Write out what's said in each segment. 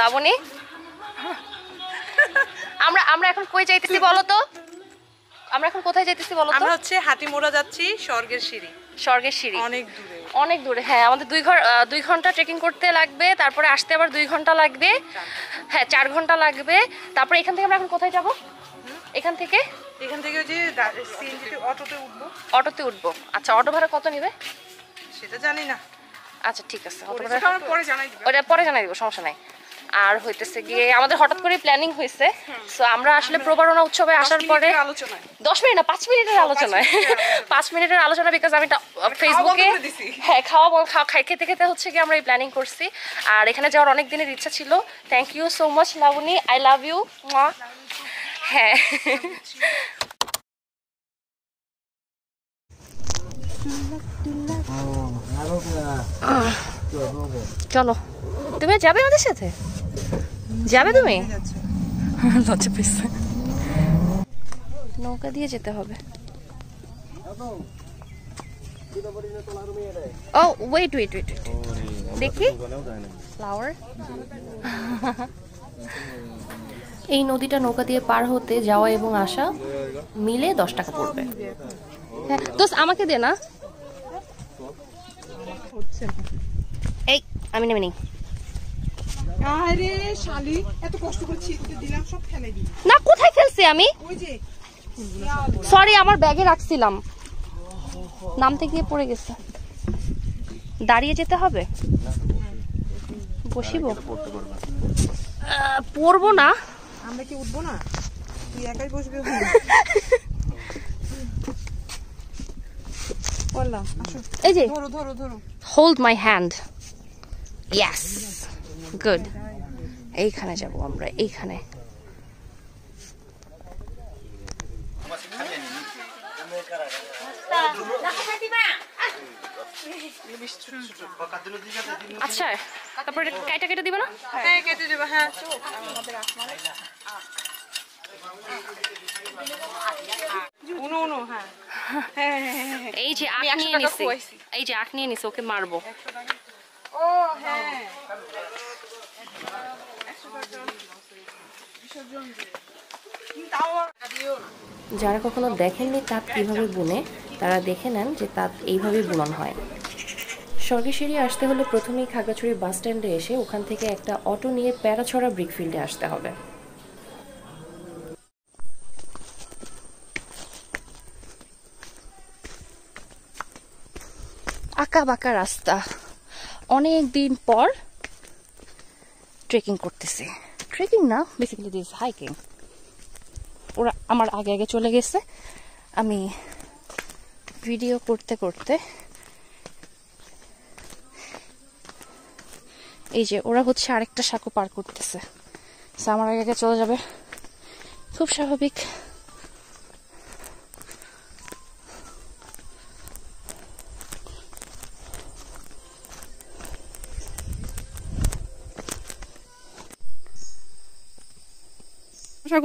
লাবণী আমরা এখন কই যাইতেছি বলো তো? আমরা এখন কোথায় যাইতেছি বলো তো? আমরা হচ্ছে হাতিমোড়া যাচ্ছি স্বর্গের সিঁড়ি। স্বর্গের সিঁড়ি অনেক দূরে হ্যাঁ, আমাদের 2 ঘন্টা ট্রেকিং করতে লাগবে, তারপরে আসতে আবার 2 ঘন্টা লাগবে, হ্যাঁ 4 ঘন্টা লাগবে। তারপরে এখান থেকে আমরা এখন কোথায় যাব? এখান থেকে যে সিএনজিতে অটোতে উঠবো। আচ্ছা, অটো ভাড়া কত নেবে সেটা জানি না। আচ্ছা ঠিক আছে, অটো ভাড়া ওটা পরে জানাই দিব, সমস্যা নাই। আর হইতেছে গিয়ে আমাদের হঠাৎ করে প্ল্যানিং হয়েছে, সো আমরা আসলে প্রবারণা উৎসবে আসার পরে 10 মিনিট না 5 মিনিটের আলোচনায় 5 মিনিটের আলোচনা, বিকজ আমি ফেসবুকে হ্যাঁ খেতে খেতে হচ্ছে কি আমরা এই প্ল্যানিং করছি। আর এখানে যাওয়ার অনেক দিনের ইচ্ছা ছিল। Thank you so much Labani, I love you. হ্যাঁ চলো, তুমি যাবে আমাদের সাথে? যাবে তুমি? লজ্জা পেয়েছে। নৌকা দিয়ে যেতে হবে। ও ওয়েট দেখি ফ্লাওয়ার। এই নদীটা নৌকা দিয়ে পার হতে যাওয়া এবং আসা মিলে 10 টাকা পড়বে। হ্যাঁ দোস্ত আমাকে দে না। এই আমি নেমে নেই। আরে শালি এত কষ্ট করে ছিটতে দিলাম, সব ফেলে দিই না। কোথায় ফেলছি আমি? ওই যে সরি, আমার ব্যাগে রাখছিলাম, নামতে গিয়ে পড়ে গেছে। দাঁড়িয়ে যেতে হবে? বসিব? পড়বো না। আমরা কি উঠবো না? তুই একাই বসবি? বললাম আসো, এই যে ধরো hold my hand. Yes, good. এইখানে যাব আমরা, এইখানে। আচ্ছা, তারপরে কেটে দিবে না? হ্যাঁ কেটে দেবো। হ্যাঁ এই যে আখ নিয়ে নিছি, ওকে মারবো। ও হ্যাঁ, যারা কখনো দেখেননি তাঁত কিভাবে বুনে, তারা দেখে নেন যে তাঁত এইভাবে বুনন হয়। স্বর্গের সিঁড়ি আসতে হলে প্রথমেই খাগড়াছড়ি বাস স্ট্যান্ডে এসে ওখান থেকে একটা অটো নিয়ে প্যারাছড়া ব্রিকফিল্ডে আসতে হবে। আঁকা বাঁকা রাস্তা, অনেক দিন পর ট্রেকিং করতেছি। ট্রেকিং না, বেসিক্যালি দিস হাইকিং। ওরা আমার আগে আগে চলে গেছে, আমি ভিডিও করতে করতে। এই যে ওরা হচ্ছে আরেকটা সাঁকো পার করতেছে, আমার আগে আগে চলে যাবে, খুব স্বাভাবিক।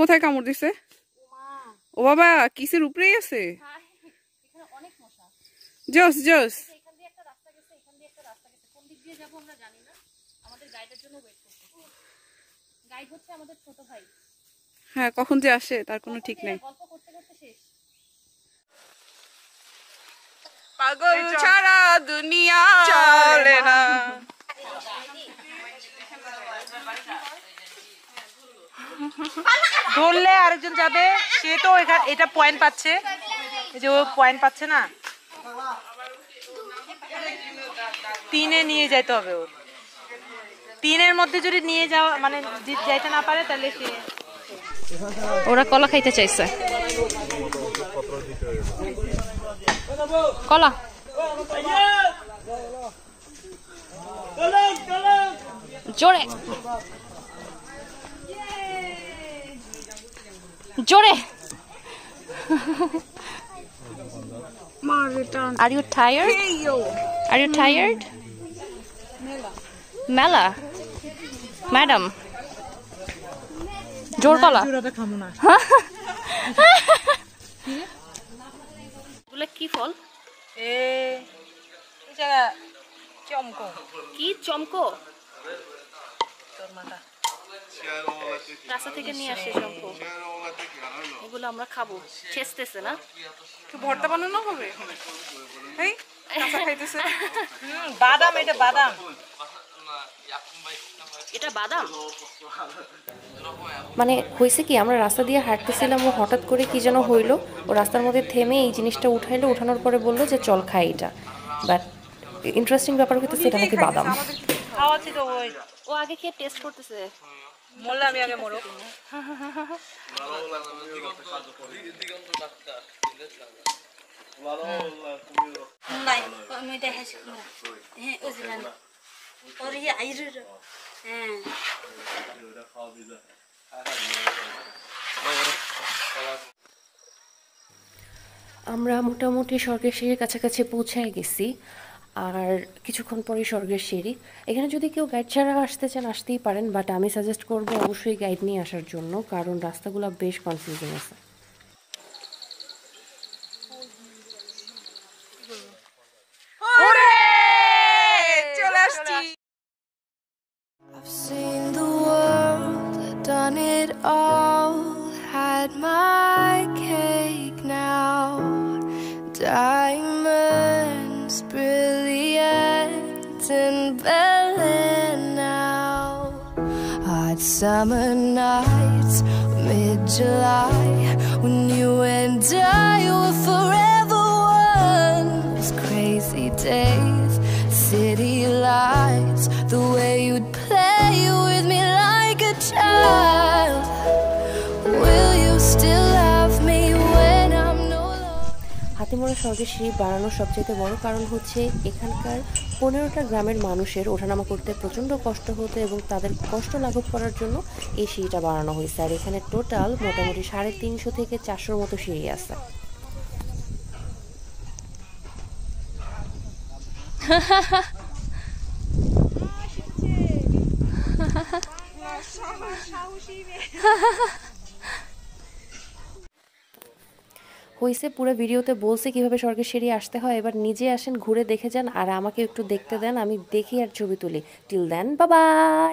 কোথায় কামড় দিছে? ও বাবা, কিসের উপরেই আছে? জোস হ্যাঁ, কখন যে আসে তার কোনো ঠিক নেই। পাগল ছাড়া দুনিয়া চলে না। ধরলে আরেকজন যাবে, সে তো এটা পয়েন্ট পাচ্ছে, এই যে ও পয়েন্ট পাচ্ছে না। 3-এ নিয়ে যাইতে হবে ওর। 3-এর মধ্যে যদি নিয়ে যাওয়া মানে যাইতে না পারে তাহলে সে। ওরা কলা খাইতে চাইছে, কলা। জোরে জোরে। Are you tired? Are you tired? Mela, madam. জোর কলা। এগুলো কি ফল? চমকো। কি চমকো? রাস্তা থেকে নিয়ে আসি শঙ্খ, এগুলো আমরা খাবো। ছেঁচতেছে না, ভর্তা বানানো হবে। এই কাঁচা খাইতেছে। বাদাম, এটা বাদাম, এটা বাদাম। মানে হয়েছে কি, আমরা রাস্তা দিয়ে হাঁটতেছিলাম, ও হঠাৎ করে কি যেন হইলো, ও রাস্তার মধ্যে থেমে এই জিনিসটা উঠাইলো, উঠানোর পরে বললো যে চল খাই এটা। বাট ইন্টারেস্টিং ব্যাপার হইতেছে এটা নাকি বাদাম। খাওয়াচ্ছি তো ওই। ও আগে খেয়ে টেস্ট করতেছে। মোল্লা আমি আগে মরো। নাই আমি দেখাইছি হ্যাঁ ওজলান ওর ইয়ে আইরু হ্যাঁ আমরা মোটামুটি স্বর্গের সিঁড়ির কাছাকাছি পৌঁছায় গেছি, আর কিছুক্ষণ পরে স্বর্গের সিঁড়ি। এখানে যদি কেউ গাইড ছাড়া আসতে চান আসতেই পারেন, বাট আমি সাজেস্ট করবো অবশ্যই গাইড নিয়ে আসার জন্য, কারণ রাস্তাগুলো বেশ কনফিউজিং আছে। I've seen the world, done it all, had my cake now. Diamonds, brilliant and Berlin now. Hot summer nights, mid-July, when you and I were forever one. Those crazy days, city lights, the way you'd play with me like a child. Will you still love me when I'm no longer? হাতিমোড়া স্বর্গের সিঁড়ি বাড়ানোর সবচেয়ে বড় কারণ হচ্ছে এখানকার 15টা গ্রামের মানুষের ওঠানামা করতে প্রচণ্ড কষ্ট হতো, এবং তাদের কষ্ট লাঘব করার জন্য এই সিঁড়িটা বাড়ানো হয়েছে। আর এখানে টোটাল মোটামুটি 350 থেকে 400-র মতো সিঁড়ি আছে। হয়েছে পুরো ভিডিওতে বলছে কিভাবে স্বর্গের সিঁড়ি আসতে হয়, এবার নিজে আসেন, ঘুরে দেখে যান, আর আমাকে একটু দেখতে দেন, আমি দেখি আর ছবি তুলি। Till then, bye by.